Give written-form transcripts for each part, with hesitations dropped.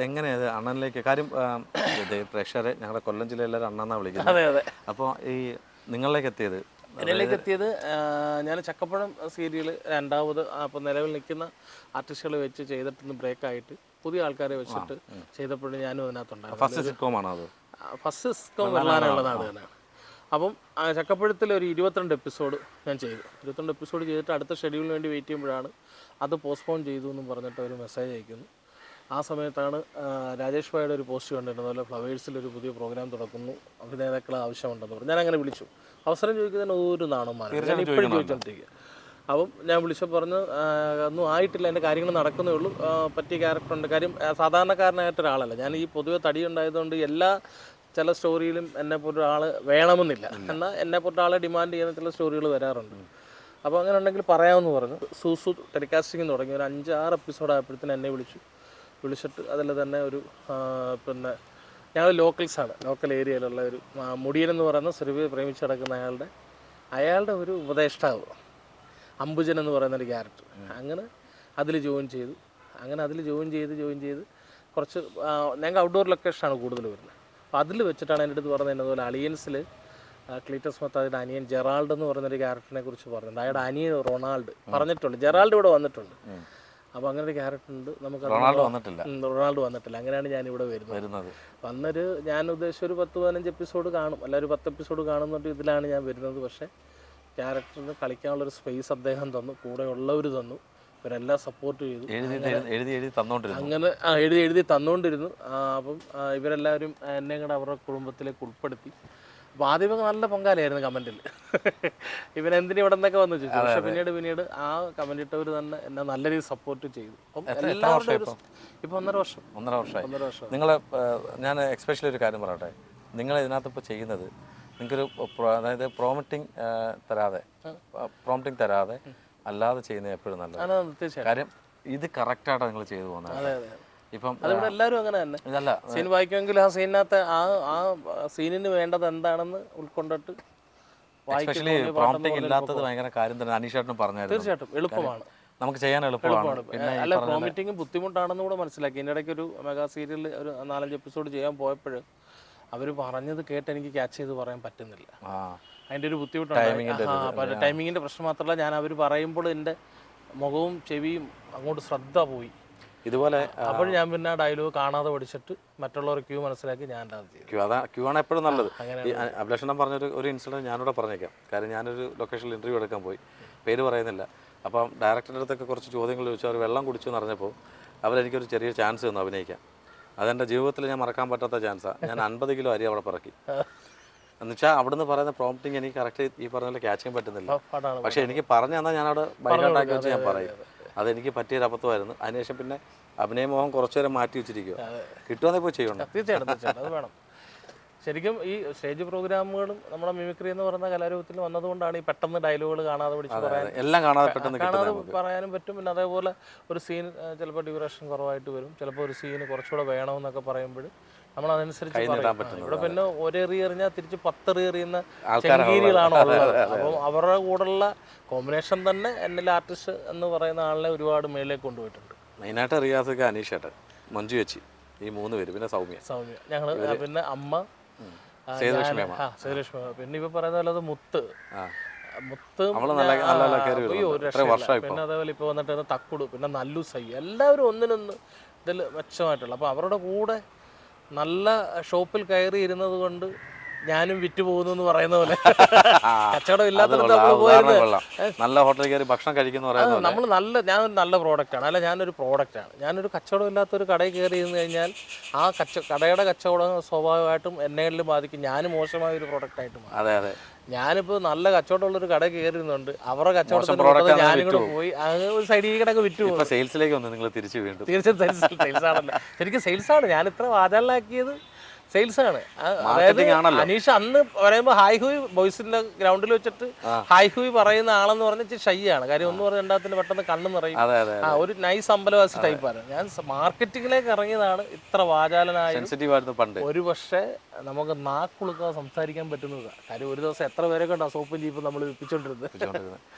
എങ്ങനെയത് അണ്ണനിലേക്ക് കാര്യം പ്രേക്ഷകരെ ഞങ്ങളുടെ കൊല്ലം ജില്ലയിലെ അണ്ണെന്നാണ് വിളിക്കുന്നത്. അതെ അതെ. അപ്പോൾ ഈ നിങ്ങളിലേക്ക് എത്തിയത് എന്നിലേക്ക് എത്തിയത് ഞാൻ ചക്കപ്പഴം സീരിയൽ രണ്ടാമത് അപ്പോൾ നിലവിൽ നിൽക്കുന്ന ആർട്ടിസ്റ്റുകളെ വെച്ച് ചെയ്തിട്ടൊന്ന് ബ്രേക്കായിട്ട് പുതിയ ആൾക്കാരെ വെച്ചിട്ട് ചെയ്തപ്പോഴും ഞാനും അതിനകത്തുണ്ടായിരുന്നു. ഫസ്റ്റ് സിറ്റ്കോമാണോ അത്? ഫസ്റ്റ് സിറ്റ്കോം വെള്ളാനുള്ളതാണ് തന്നെയാണ്. അപ്പം ചക്കപ്പഴത്തിൽ ഒരു 22 എപ്പിസോഡ് ഞാൻ ചെയ്തു. 22 എപ്പിസോഡ് ചെയ്തിട്ട് അടുത്ത ഷെഡ്യൂളിന് വേണ്ടി വെയിറ്റ് ചെയ്യുമ്പോഴാണ് അത് പോസ്റ്റ്പോൺ ചെയ്തു എന്നും പറഞ്ഞിട്ട് ഒരു മെസ്സേജ് അയക്കുന്നു. ആ സമയത്താണ് രാജേഷ് ഭായിയുടെ ഒരു പോസ്റ്റ് കണ്ടിരുന്നത് പോലെ ഫ്ലവേഴ്സിലൊരു പുതിയ പ്രോഗ്രാം തുടക്കുന്നു, അഭിനേതാക്കളെ ആവശ്യമുണ്ടെന്ന് പറഞ്ഞു. ഞാൻ അങ്ങനെ വിളിച്ചു. അവസരം ചോദിക്കുന്നതിന് ഒരു നാണന്മാരാണ്, ഞാൻ ഇപ്പോഴും ചോദിച്ചോണ്ടിരിക്കുക. അപ്പം ഞാൻ വിളിച്ചപ്പോൾ പറഞ്ഞു ഒന്നും ആയിട്ടില്ല, എൻ്റെ കാര്യങ്ങൾ നടക്കുന്നേ ഉള്ളൂ, പറ്റിയ ക്യാരക്ടറുണ്ട്. കാര്യം സാധാരണക്കാരനായിട്ടൊരാളല്ല ഞാൻ. ഈ പൊതുവെ തടി ഉണ്ടായതുകൊണ്ട് ചില സ്റ്റോറിയിലും എന്നെപ്പോലൊരു ആൾ വേണമെന്നില്ല, എന്നാൽ എന്നെപ്പോലൊരു ആളെ ഡിമാൻഡ് ചെയ്യുന്ന ചില സ്റ്റോറികൾ വരാറുണ്ട്. അപ്പോൾ അങ്ങനെ ഉണ്ടെങ്കിൽ പറയാമെന്ന് പറഞ്ഞു. സൂസു ടെലികാസ്റ്റിംഗ് തുടങ്ങി ഒരു 5-6 എപ്പിസോഡ് ആയപ്പോഴത്തേന് എന്നെ വിളിച്ചിട്ട് അതിൽ തന്നെ ഒരു പിന്നെ ഞങ്ങൾ ലോക്കൽസാണ്, ലോക്കൽ ഏരിയയിലുള്ള ഒരു മുടിയൻ എന്ന് പറയുന്ന സുരഭി പ്രേമിച്ച് നടക്കുന്ന അയാളുടെ ഒരു ഉപദേഷ്ടാവ് അംബുജൻ എന്ന് പറയുന്നൊരു ക്യാരക്ടർ. അങ്ങനെ അതിൽ ജോയിൻ ചെയ്ത് കുറച്ച് ഞങ്ങൾക്ക് ഔട്ട്ഡോർ ലൊക്കേഷനാണ് കൂടുതൽ വരുന്നത്. അപ്പോൾ അതിൽ വെച്ചിട്ടാണ് എൻ്റെ അടുത്ത് പറഞ്ഞത് അതുപോലെ അലിയൻസിൽ ക്ലീറ്റസ് മത്താദിയുടെ അനിയൻ ജെറാൾഡ് എന്ന് പറയുന്നൊരു ക്യാരക്ടറിനെ കുറിച്ച് പറഞ്ഞിട്ടുണ്ട്. അയാളുടെ അനിയൻ റൊണാൾഡ് പറഞ്ഞിട്ടുണ്ട്, ജെറാൾഡ് ഇവിടെ വന്നിട്ടുണ്ട്. അപ്പോൾ അങ്ങനെ ഒരു ക്യാരക്ടർ ഉണ്ട്. നമുക്ക് റൊണാൾഡ് വന്നിട്ടില്ല. അങ്ങനെയാണ് ഞാൻ ഇവിടെ വരുന്നത്. ഞാൻ ഉദ്ദേശിച്ച ഒരു 10-15 എപ്പിസോഡ് കാണും, അല്ല ഒരു 10 എപ്പിസോഡ് കാണുന്നുണ്ട്. ഇതിലാണ് ഞാൻ വരുന്നത്. പക്ഷേ ക്യാരക്ടറിന് കളിക്കാനുള്ളൊരു സ്പേസ് അദ്ദേഹം തന്നു, കൂടെ ഉള്ളവർ തന്നു, ഇവരെല്ലാം സപ്പോർട്ട് ചെയ്തു. അങ്ങനെ എഴുതി തന്നുകൊണ്ടിരുന്നു. അപ്പം ഇവരെല്ലാവരും എന്നെ കൂടെ അവരുടെ കുടുംബത്തിലേക്ക് ഉൾപ്പെടുത്തി. അപ്പോൾ ആദ്യമൊക്കെ നല്ല പൊങ്കാലായിരുന്നു കമൻറ്റിൽ, ഇവനെന്തിനും ഇവിടെ നിന്നൊക്കെ വന്നു ചോദിച്ചു. പക്ഷെ പിന്നീട് ആ കമൻറ്റ് ഇട്ടവർ തന്നെ എന്നെ നല്ല രീതിയിൽ സപ്പോർട്ട് ചെയ്തു. അപ്പം എല്ലാവരും ഇപ്പോൾ 1.5 വർഷം. നിങ്ങൾ ഞാൻ എക്സ്പെഷ്യലി ഒരു കാര്യം പറയട്ടെ, നിങ്ങൾ ഇതിനകത്ത് ഇപ്പോൾ ചെയ്യുന്നത് നിങ്ങൾക്കൊരു അതായത് പ്രോംപ്റ്റിംഗ് തരാതെ അല്ലാതെ ചെയ്യുന്നത് എപ്പോഴും നല്ലത്. കാര്യം ഇത് കറക്റ്റായിട്ടാണ് നിങ്ങൾ ചെയ്തു പോകുന്നത്. ഇപ്പം അതിവിടെ എല്ലാവരും അങ്ങനെ തന്നെ. ഇതല്ല സീൻ വായിക്കുമെങ്കിൽ ആ സീനിനകത്ത് ആ സീനിന് വേണ്ടത് എന്താണെന്ന് ഉൾക്കൊണ്ടിട്ട് എസ്പെഷ്യലി പ്രോംപ്റ്റിംഗ് ഇല്ലാത്തത് ഭയങ്കര കാര്യം തന്നെ. അനീഷേട്ടനും പറഞ്ഞായിരുന്നു. തീർച്ചയായിട്ടും എളുപ്പമാണ്, നമുക്ക് ചെയ്യാൻ എളുപ്പമാണ്. പിന്നെ അല്ല പ്രോമിറ്റിംഗ് ബുദ്ധിമുട്ടാണെന്ന് കൂടെ മനസ്സിലാക്കി. എൻ്റെ ഇടയ്ക്ക് ഒരു മെഗാ സീരിയലിൽ ഒരു 4-5 എപ്പിസോഡ് ചെയ്യാൻ പോയപ്പോൾ അവർ പറഞ്ഞത് കേട്ട് എനിക്ക് ക്യാച്ച് ചെയ്ത് പറയാൻ പറ്റുന്നില്ല. അതിൻ്റെ ഒരു ബുദ്ധിമുട്ടുണ്ട്. ടൈമിങ്ങിൻ്റെ പ്രശ്നം മാത്രമല്ല, ഞാൻ അവർ പറയുമ്പോൾ എൻ്റെ മുഖവും ചെവിയും അങ്ങോട്ട് ശ്രദ്ധ പോയി. ഇതുപോലെ അപ്പോൾ ഞാൻ പിന്നെ ഡയലോഗ് കാണാതെ പഠിച്ചിട്ട് മറ്റുള്ളവർ ക്യൂ മനസ്സിലാക്കി ഞാൻ ക്യൂ ആണ് എപ്പോഴും നല്ലത്. ഈ അഭിലാഷണം പറഞ്ഞൊരു ഇൻസിഡൻറ്റ് ഞാനിവിടെ പറഞ്ഞേക്കാം. കാര്യം ഞാനൊരു ലൊക്കേഷനിൽ ഇൻ്റർവ്യൂ എടുക്കാൻ പോയി, പേര് പറയുന്നില്ല. അപ്പം ഡയറക്ടറുടെ അടുത്തൊക്കെ കുറച്ച് ചോദ്യങ്ങൾ ചോദിച്ചു. അവർ വെള്ളം കുടിച്ചു എന്ന് പറഞ്ഞപ്പോൾ അവരെനിക്കൊരു ചെറിയ ചാൻസ് തന്നു അഭിനയിക്കാൻ. അതെൻ്റെ ജീവിതത്തിൽ ഞാൻ മറക്കാൻ പറ്റാത്ത ചാൻസാണ്. ഞാൻ 50 കിലോ അരി അവിടെ പറക്കി. എന്നുവെച്ചാൽ അവിടുന്ന് പറയുന്ന പ്രോംപ്റ്റിങ് എനിക്ക് കറക്റ്റ് ഈ പറഞ്ഞ പോലെ ക്യാച്ച് ചെയ്യാൻ പറ്റുന്നില്ല. പക്ഷേ എനിക്ക് പറഞ്ഞു തന്നാൽ ഞാനവിടെ ബൈഹാർട്ടാക്കി വെച്ച് ഞാൻ പറയും. അതെനിക്ക് പറ്റിയൊരു അബദ്ധമായിരുന്നു. അതിനുശേഷം പിന്നെ അഭിനയമോഹം കുറച്ചു നേരം മാറ്റി വെച്ചിരിക്കുക. കിട്ടുമെന്നേ പോയി ചെയ്യണം. തീർച്ചയായിട്ടും അത് വേണം. ശരിക്കും ഈ സ്റ്റേജ് പ്രോഗ്രാമുകളും നമ്മുടെ മിമിക്രി എന്ന് പറയുന്ന കലാരൂപത്തിൽ വന്നതുകൊണ്ടാണ് ഈ പെട്ടെന്ന് ഡയലോഗുകൾ കാണാതെ പഠിച്ച് പറയാനും പറ്റും. പിന്നെ അതേപോലെ ഒരു സീൻ ചിലപ്പോൾ ഡ്യൂറേഷൻ കുറവായിട്ട് വരും, ചിലപ്പോൾ ഒരു സീന് കുറച്ചുകൂടെ വേണമെന്നൊക്കെ പറയുമ്പോൾ നമ്മൾ അതനുസരിച്ച് ഇവിടെ പിന്നെ ഒരെറിയെറിഞ്ഞാൽ തിരിച്ച് 10 എറിയുന്ന ചെങ്കീരികളാണ് ഉള്ളത്. അപ്പം അവരുടെ കൂടെയുള്ള കോമ്പിനേഷൻ തന്നെ എന്നിൽ ആർട്ടിസ്റ്റ് എന്ന് പറയുന്ന ആളിനെ ഒരുപാട് മേളിലേക്ക് കൊണ്ടുപോയിട്ടുണ്ട്. മെയിനായിട്ട് റിയാസൊക്കെ അനീഷേട്ടൻ, മഞ്ജു ചേച്ചി, ഈ 3 പേര്, പിന്നെ സൗമ്യ ഞങ്ങൾ, പിന്നെ അമ്മ സേതുലക്ഷ്മി, പിന്നെ ഇപ്പൊ പറയുന്ന പോലെ മുത്ത് പിന്നെ അതേപോലെ ഇപ്പൊ വന്നിട്ട് തക്കുടു, പിന്നെ നല്ലു സൈ, എല്ലാവരും ഒന്നിനൊന്ന് ഇതിൽ മെച്ചമായിട്ടുള്ള. അപ്പൊ അവരുടെ കൂടെ നല്ല ഷോപ്പിൽ കയറി ഇരുന്നത് കൊണ്ട് ഞാനും വിറ്റ് പോകുന്നു എന്ന് പറയുന്ന പോലെ കച്ചവടം ഇല്ലാത്തടത്ത് നമ്മൾ പോയിരുന്നത് നല്ല ഹോട്ടലിൽ കയറി ഭക്ഷണം കഴിക്കുന്ന നമ്മൾ ഞാനൊരു നല്ല പ്രോഡക്റ്റാണ്, അല്ല ഞാനൊരു പ്രോഡക്റ്റാണ്. ഞാനൊരു കച്ചവടം ഇല്ലാത്തൊരു കടയിൽ കയറി ഇരുന്ന് കഴിഞ്ഞാൽ ആ കടയുടെ കച്ചവടം സ്വാഭാവികമായിട്ടും എന്നെങ്കിലും ബാധിക്കും. ഞാൻ മോശമായ ഒരു പ്രോഡക്റ്റായിട്ട് മാറും. അതെ അതെ. ഞാനിപ്പോൾ നല്ല കച്ചവടമുള്ളൊരു കടയിൽ കയറുന്നുണ്ട്, അവരുടെ കച്ചവടത്തിന് ഞാനും കൂടെ പോയി ഒരു സൈഡിൽ കിടക്ക് വിറ്റു പോകും. സെയിൽസിലേക്ക് വന്ന് നിങ്ങൾ തിരിച്ചു വീണ്ടും തീർച്ചയായും സെയിൽസാണല്ലോ. ശരിക്കും സെയിൽസാണ്. ഞാൻ ഇത്ര വാചാലിലാക്കിയത് സെയിൽസാണ്. അതായത് അനീഷ് അന്ന് പറയുമ്പോൾ ഹായ് ഹൂയ് ബോയ്സിന്റെ ഗ്രൗണ്ടിൽ വെച്ചിട്ട് ഹായ് ഹൂയ് പറയുന്ന ആളെന്ന് പറഞ്ഞാൽ ഷൈ ആണ്. കാര്യം ഒന്ന് പറഞ്ഞ രണ്ടാമത്തിന് പെട്ടെന്ന് കണ്ണ് നിറയും. ഒരു നൈസ് അമ്പലവാസി ടൈപ്പാണ്. ഞാൻ മാർക്കറ്റിങ്ങിലേക്ക് ഇറങ്ങിയതാണ് ഇത്ര വാചാലനായ. ഒരു പക്ഷേ നമുക്ക് നാക്കുളുക്കാതെ സംസാരിക്കാൻ പറ്റുന്നതാണ്. കാര്യം ഒരു ദിവസം എത്ര പേരൊക്കെ ഉണ്ട് സോപ്പും ജീപ്പും നമ്മൾ വിപ്പിച്ചോണ്ടിരുന്നത്.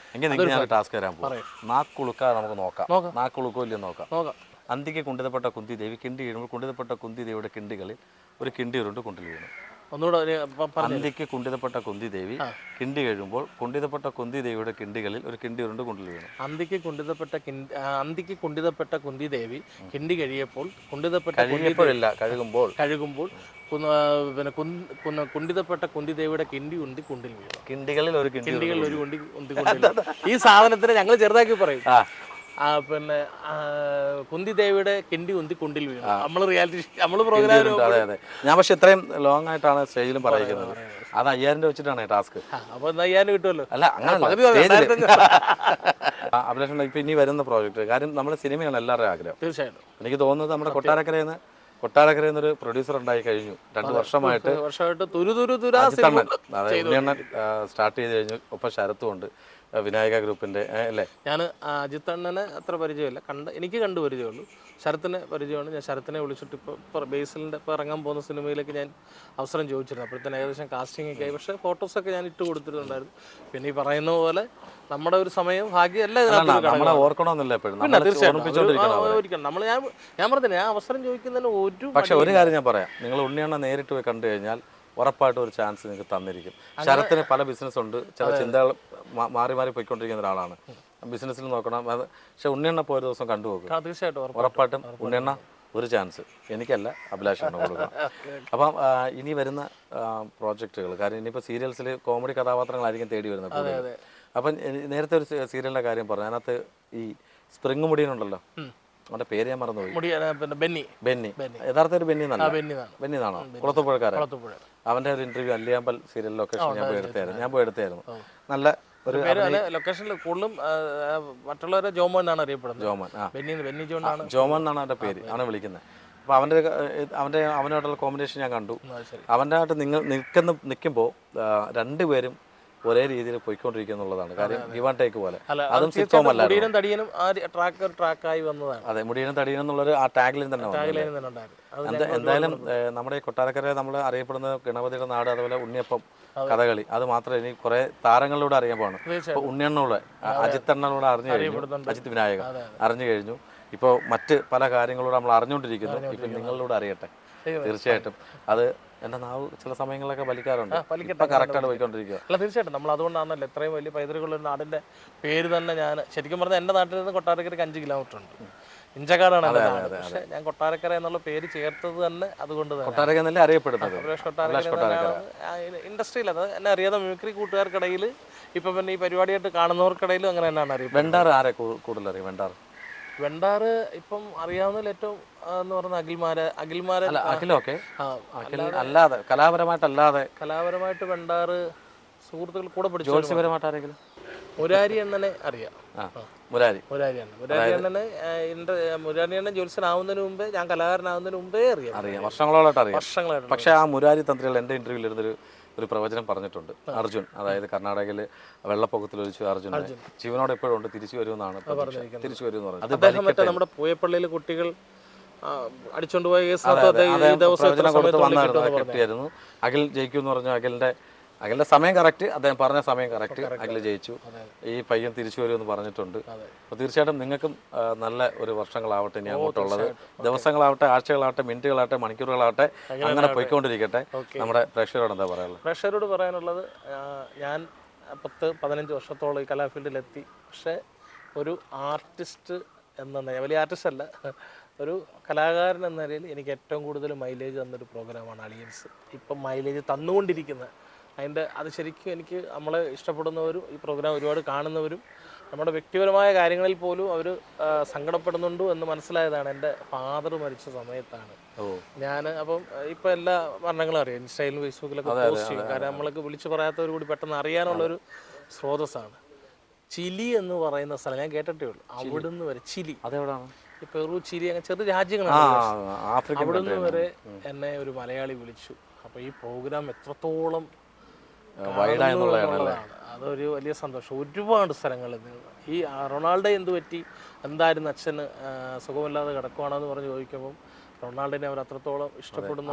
ടാസ്ക് തരാൻ പറയാം. നാക്കുളുക്കാതെ നമുക്ക് നോക്കാം. നാക്കുളുക്കോ ഇല്ലെന്ന് നോക്കാം. അന്തിക്ക് കുണ്ടിതപ്പെട്ട കുന്തി ദേവി കിണ്ടി വീഴുമ്പോൾ കുണ്ടിതപ്പെട്ട കുന്തി ദേവിയുടെ കിണ്ടികളിൽ ഒരു കിണ്ടി ഉരുണ്ട് കുണ്ടിൽ വീണു. ഒന്നുകൂടെ അന്തിക്ക് കുണ്ടിതപ്പെട്ട കുന്തി ദേവി കിണ്ടി കഴിയുമ്പോൾ കുണ്ടിതപ്പെട്ട കുന്തി ദേവിയുടെ കിണ്ടികളിൽ ഒരു കിണ്ടി ഉരുണ്ട് കുണ്ടിൽ വീണു. അന്തിക്ക് കുണ്ടിതപ്പെട്ട കുന്തി ദേവി കിണ്ടി കഴിയപ്പോൾ കഴുകുമ്പോൾ പിന്നെ കുണ്ടിതപ്പെട്ട കുന്തി ദേവിയുടെ കിണ്ടി ഉന്തി കുണ്ടിൽ വീണു. കിണ്ടികളിൽ ഒരു കുണ്ടി ഉന്തി കുണ്ടിൽ. ഈ സാധനത്തിന് ഞങ്ങൾ ചെറുതാക്കി പറയും. പിന്നെ കുന്തി ദേവിയുടെ കിണ്ടി ഉന്തി കുണ്ടിൽ വീണു. നമ്മള് പ്രോഗ്രാം. അതെ അതെ. ഞാൻ പക്ഷെ ഇത്രയും ലോങ് ആയിട്ടാണ് സ്റ്റേജിലും പറയുന്നത്. അത് 5000 രൂപ വെച്ചിട്ടാണ് ടാസ്ക്. അപ്പൊ 5000 കിട്ടുമല്ലോ. അല്ല അങ്ങനെ അഭിലാഷ് ഇപ്പൊ ഇനി വരുന്ന പ്രോജക്റ്റ് കാര്യം നമ്മുടെ സിനിമയാണ് എല്ലാവരുടെയും ആഗ്രഹം. തീർച്ചയായിട്ടും എനിക്ക് തോന്നുന്നത് നമ്മുടെ കൊട്ടാരക്കരയിൽ നിന്നൊരു പ്രൊഡ്യൂസർ ഉണ്ടായി കഴിഞ്ഞു. 2 വർഷമായിട്ട് ഉണ്ണിയണ്ണൻ സ്റ്റാർട്ട് ചെയ്ത് കഴിഞ്ഞു. ഒപ്പം ശരത്തും ഉണ്ട്, വിനായക ഗ്രൂപ്പിന്റെ അല്ലേ. ഞാൻ അജിത്ത് അണ്ണനെ അത്ര പരിചയമില്ല, എനിക്ക് കണ്ടു പരിചയമുള്ളൂ. ശരത്തിനെ പരിചയമാണ്. ഞാൻ ശരത്തിനെ വിളിച്ചിട്ട് ഇപ്പോൾ ബേസിലിൻ്റെ ഇപ്പോൾ ഇറങ്ങാൻ പോകുന്ന സിനിമയിലേക്ക് ഞാൻ അവസരം ചോദിച്ചിരുന്നു. അപ്പോഴത്തേന് ഏകദേശം കാസ്റ്റിംഗ് ഒക്കെ ആയി. പക്ഷേ ഫോട്ടോസൊക്കെ ഞാൻ ഇട്ട് കൊടുത്തിട്ടുണ്ടായിരുന്നു. പിന്നെ ഈ പറയുന്ന പോലെ നമ്മുടെ ഒരു സമയം ഭാഗ്യം അല്ല നമ്മളെ ഓർക്കണമെന്നില്ല എപ്പോഴും. തീർച്ചയായിട്ടും നമ്മൾ ഞാൻ പറഞ്ഞില്ല, ഞാൻ അവസരം ചോദിക്കുന്നതിന് പക്ഷെ ഒരു കാര്യം ഞാൻ പറയാം, നിങ്ങൾ ഉണ്ണിയണ്ണ നേരിട്ട് പോയി കണ്ടു കഴിഞ്ഞാൽ ഉറപ്പായിട്ടും ഒരു ചാൻസ് നിങ്ങൾക്ക് തന്നിരിക്കും. ശരത്തിന് പല ബിസിനസ് ഉണ്ട്, ചില ചിന്തകൾ മാറി മാറി പോയിക്കൊണ്ടിരിക്കുന്ന ഒരാളാണ്. ബിസിനസ്സിൽ നോക്കണം. പക്ഷെ ഉണ്ണിയണ്ണ പോയ ദിവസം കണ്ടുപോകും. തീർച്ചയായിട്ടും ഉറപ്പായിട്ടും ഉണ്ണിയണ്ണ ഒരു ചാൻസ് എനിക്കല്ല അഭിലാഷാണ് കൊടുക്കണം. അപ്പം ഇനി വരുന്ന പ്രോജക്റ്റുകൾ, കാര്യം ഇനിയിപ്പോൾ സീരിയൽസിൽ കോമഡി കഥാപാത്രങ്ങളായിരിക്കും തേടി വരുന്നത്. അപ്പം നേരത്തെ ഒരു സീരിയലിൻ്റെ കാര്യം പറഞ്ഞു. അതിനകത്ത് ഈ സ്പ്രിങ് മുടിയനുണ്ടല്ലോ, അവന്റെ പേര് ഞാൻ മറന്നുപോയി. ബെന്നി. യഥാർത്ഥ ഒരു ബെന്നി എന്നാണോ? കുളത്തുപുഴക്കാരൻ. അവന്റെ ഒരു ഇന്റർവ്യൂ അല്ലിയാമ്പൽ സീരിയൽ ലൊക്കേഷൻ ഞാൻ പോയി എടുത്തായിരുന്നു. നല്ല ഒരു ലൊക്കേഷനിൽ കൂടുതലും മറ്റുള്ളവരെ ജോമോൻ എന്നാണ് അറിയപ്പെടുന്നത്. ജോമോൻ എന്നാണ് അവന്റെ പേര്, അവനെ വിളിക്കുന്നത്. അപ്പൊ അവനായിട്ടുള്ള കോമ്പിനേഷൻ ഞാൻ കണ്ടു. അവൻ്റെ ആയിട്ട് നിൽക്കുമ്പോൾ രണ്ടുപേരും ഒരേ രീതിയിൽ പോയിക്കൊണ്ടിരിക്കുന്നുള്ളതാണ് കാര്യം. ഗിവ് ആൻഡ് ടേക്ക് പോലെ. അതും സിറ്റോം അല്ല. അതെ, മുടിയനും തടിയനും എന്നുള്ളൊരു ആ ടാഗ്ലൈൻ തന്നെ. എന്തായാലും നമ്മുടെ ഈ കൊട്ടാരക്കര നമ്മൾ അറിയപ്പെടുന്ന ഗണപതിയുടെ നാട്, അതുപോലെ ഉണ്ണിയപ്പം, കഥകളി, അത് മാത്രമേ ഇനി കുറെ താരങ്ങളിലൂടെ അറിയാൻ പോകണം. ഇപ്പൊ ഉണ്ണിയണ്ണൂടെ, അജിത്തണ്ണൂടെ അറിഞ്ഞു കഴിഞ്ഞു, അജിത് വിനായക അറിഞ്ഞു കഴിഞ്ഞു. ഇപ്പോൾ മറ്റ് പല കാര്യങ്ങളൂടെ നമ്മൾ അറിഞ്ഞുകൊണ്ടിരിക്കുന്നു. ഇപ്പൊ നിങ്ങളിലൂടെ അറിയട്ടെ. തീർച്ചയായിട്ടും അത് എൻ്റെ നാവ് ചില സമയങ്ങളിലൊക്കെ വലിക്കാറുണ്ട്. കറക്റ്റായിട്ട് പോയിക്കൊണ്ടിരിക്കുക. അല്ല, തീർച്ചയായിട്ടും നമ്മൾ അതുകൊണ്ടാണല്ലോ ഇത്രയും വലിയ പൈതൃകമുള്ള ഒരു നാടിൻ്റെ പേര് തന്നെ. ഞാൻ ശരിക്കും പറഞ്ഞാൽ എൻ്റെ നാട്ടിൽ നിന്ന് കൊട്ടാരക്കരയ്ക്ക് 5 കിലോമീറ്റർ ഉണ്ട്. ഇഞ്ചക്കാടാണ് എൻ്റെ നാട്. പക്ഷേ ഞാൻ കൊട്ടാരക്കര എന്നുള്ള പേര് ചേർത്തത് തന്നെ അതുകൊണ്ട് തന്നെ. കൊട്ടാരക്കര എന്നല്ലേ അറിയപ്പെടുന്നത്. ഇൻഡസ്ട്രിയിൽ അത് എന്നെ അറിയാതെ മിമിക്രി കൂട്ടുകാർക്കിടയിൽ, ഇപ്പം പിന്നെ ഈ പരിപാടിയായിട്ട് കാണുന്നവർക്കിടയിലും അങ്ങനെ തന്നെയാണ് അറിയുന്നത്. വെണ്ടാർ ആരെ കൂടുതൽ അറിയാം? വെണ്ടാറ് ഇപ്പം അറിയാവുന്നതിൽ ഏറ്റവും എന്ന് പറഞ്ഞ അഖിലൊക്കെ അല്ലാതെ കലാപരമായിട്ട് വെണ്ടാറ് സുഹൃത്തുക്കൾ കൂടെ പഠിച്ചു. ജോത്സ്യപരമായിട്ട് ആരെങ്കിലും? മുരാരി അണ്ണനെ അറിയാം. മുരാരി അണ്ണൻ ജ്യോത്സ്യനാവുന്നതിന് മുമ്പേ, ഞാൻ കലാകാരനാവുന്നതിന് മുമ്പേ അറിയാം. വർഷങ്ങളോളായിട്ട് അറിയാം. പക്ഷെ ആ മുരാരി തന്ത്രികൾ എൻ്റെ ഇന്റർവ്യൂവിൽ ഇരുന്നൊരു പ്രവചനം പറഞ്ഞിട്ടുണ്ട്. അർജുൻ, അതായത് കർണാടകയിൽ വെള്ളപ്പൊക്കത്തിൽ ഒഴിച്ചു അർജുൻ ജീവനോട് എപ്പോഴും ഉണ്ട്, തിരിച്ചു വരുമെന്നാണ്. തിരിച്ചു വരും എന്ന് പറഞ്ഞു. നമ്മുടെ പൂയപ്പള്ളിയിലെ കുട്ടികൾ അടിച്ചോണ്ട് പോയ കിട്ടിയായിരുന്നു. അഖിൽ ജയിക്കും എന്ന് പറഞ്ഞു. അഖിലിന്റെ സമയം കറക്റ്റ്, അദ്ദേഹം പറഞ്ഞ സമയം കറക്റ്റ്, അഖിൽ ജയിച്ചു. ഈ പയ്യൻ തിരിച്ചു വരുമെന്ന് പറഞ്ഞിട്ടുണ്ട്. അപ്പോൾ തീർച്ചയായിട്ടും നിങ്ങൾക്കും നല്ല ഒരു വർഷങ്ങളാവട്ടെ ഇനി അങ്ങോട്ടുള്ളത്. ദിവസങ്ങളാവട്ടെ, ആഴ്ചകളാവട്ടെ, മിനിറ്റുകളാവട്ടെ, മണിക്കൂറുകളാവട്ടെ, അങ്ങനെ പോയിക്കൊണ്ടിരിക്കട്ടെ. നമ്മുടെ പ്രേക്ഷകരോട് എന്താ പറയാനുള്ളത്? പ്രേക്ഷകരോട് പറയാനുള്ളത്, ഞാൻ 10-15 വർഷത്തോളം ഈ കലാഫീൽഡിലെത്തി. പക്ഷേ ഒരു ആർട്ടിസ്റ്റ് വലിയ ആർട്ടിസ്റ്റ് അല്ല, ഒരു കലാകാരൻ എന്ന നിലയിൽ എനിക്ക് ഏറ്റവും കൂടുതൽ മൈലേജ് തന്നൊരു പ്രോഗ്രാമാണ് അളിയൻസ്. ഇപ്പം മൈലേജ് തന്നുകൊണ്ടിരിക്കുന്നത്. അത് ശരിക്കും എനിക്ക് നമ്മളെ ഇഷ്ടപ്പെടുന്നവരും ഈ പ്രോഗ്രാം ഒരുപാട് കാണുന്നവരും നമ്മുടെ വ്യക്തിപരമായ കാര്യങ്ങളിൽ പോലും അവർ സങ്കടപ്പെടുന്നുണ്ട് എന്ന് മനസ്സിലായതാണ് എൻ്റെ ഫാദർ മരിച്ച സമയത്താണ് ഞാൻ. അപ്പം ഇപ്പം എല്ലാ വർണ്ണങ്ങളും അറിയാം, ഇൻസ്റ്റയിലും ഫേസ്ബുക്കിലൊക്കെ പോസ്റ്റ് ചെയ്യും. കാരണം നമ്മൾക്ക് വിളിച്ചു പറയാത്തവർ കൂടി പെട്ടെന്ന് അറിയാനുള്ളൊരു സ്രോതസ്സാണ്. ചിലി എന്ന് പറയുന്ന സ്ഥലം ഞാൻ കേട്ടിട്ടേ ഉള്ളൂ. അവിടുന്ന് വരെ ചിലി, അതെവിടെയാണ്? പെറു, ചിലി, അങ്ങനെ ചെറു രാജ്യങ്ങളാണ്. അവിടുന്ന് വരെ എന്നെ ഒരു മലയാളി വിളിച്ചു. അപ്പോൾ ഈ പ്രോഗ്രാം എത്രത്തോളം അതൊരു വലിയ സന്തോഷം. ഒരുപാട് സ്ഥലങ്ങളിൽ ഈ റൊണാൾഡോ എന്ത് പറ്റി, എന്തായിരുന്നു അച്ഛന് സുഖമില്ലാതെ കിടക്കുവാണെന്ന് പറഞ്ഞ് ചോദിക്കുമ്പോൾ റൊണാൾഡോനെ അവർ അത്രത്തോളം ഇഷ്ടപ്പെടുന്നു.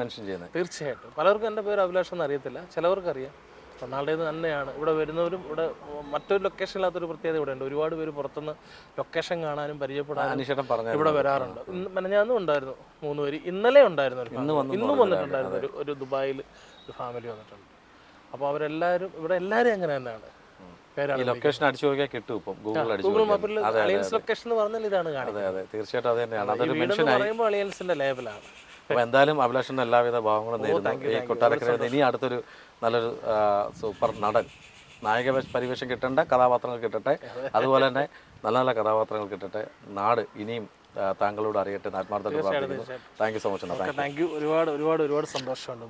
മെൻഷൻ ചെയ്യുന്നത്. തീർച്ചയായിട്ടും പലർക്കും എൻ്റെ പേര് അഭിലാഷ് എന്ന് അറിയത്തില്ല, ചിലവർക്കറിയാം. റൊണാൾഡോയിൽ തന്നെയാണ് ഇവിടെ വരുന്നവരും. ഇവിടെ മറ്റൊരു ലൊക്കേഷനില്ലാത്തൊരു പ്രത്യേകത ഇവിടെ ഉണ്ട്. ഒരുപാട് പേര് പുറത്തുനിന്ന് ലൊക്കേഷൻ കാണാനും പരിചയപ്പെടാനും അനീഷേട്ടൻ പറഞ്ഞു ഇവിടെ വരാറുണ്ട്. മെനഞ്ഞാന്നും ഉണ്ടായിരുന്നു 3 പേര്, ഇന്നലെ ഉണ്ടായിരുന്നു ഒരു family. ഇന്നും വന്നിട്ടുണ്ടായിരുന്നു ഒരു ദുബായിൽ ഒരു ഫാമിലി വന്നിട്ടുണ്ട്. അപ്പോൾ അവരെല്ലാവരും ഇവിടെ എല്ലാവരും അങ്ങനെ തന്നെയാണ് ഈ ലൊക്കേഷൻ അടിച്ചു നോക്കിയാൽ കിട്ടും. ഇപ്പം ഗൂഗിൾ മാപ്പിൽ അലിയൻസ് ലൊക്കേഷൻ എന്ന് പറഞ്ഞാൽ ഇതാണ് കാണിക്കുന്നത്. അതെ തീർച്ചയായിട്ടും അത് തന്നെയാണ്. അതൊരു വീടെന്ന് പറയുമ്പോൾ അലിയൻസിന്റെ ലേബലാണ്. അപ്പോൾ എന്തായാലും അഭിലാഷിൻ്റെ എല്ലാവിധ ഭാവങ്ങളും നേരുന്നു. ഈ കൊട്ടാരക്കരയിൽ ഇനി അടുത്തൊരു നല്ലൊരു സൂപ്പർ നടൻ നായക പരിവേഷം കിട്ടേണ്ട കഥാപാത്രങ്ങൾ കിട്ടട്ടെ, അതുപോലെ തന്നെ നല്ല നല്ല കഥാപാത്രങ്ങൾ കിട്ടട്ടെ. നാട് ഇനിയും താങ്കളോട് അറിയട്ടെ. ആത്മാർത്ഥമായിട്ട് പ്രാർത്ഥിക്കുന്നു. Thank you so much. Thank you. ഒരുപാട് ഒരുപാട് ഒരുപാട് സന്തോഷമുണ്ട്.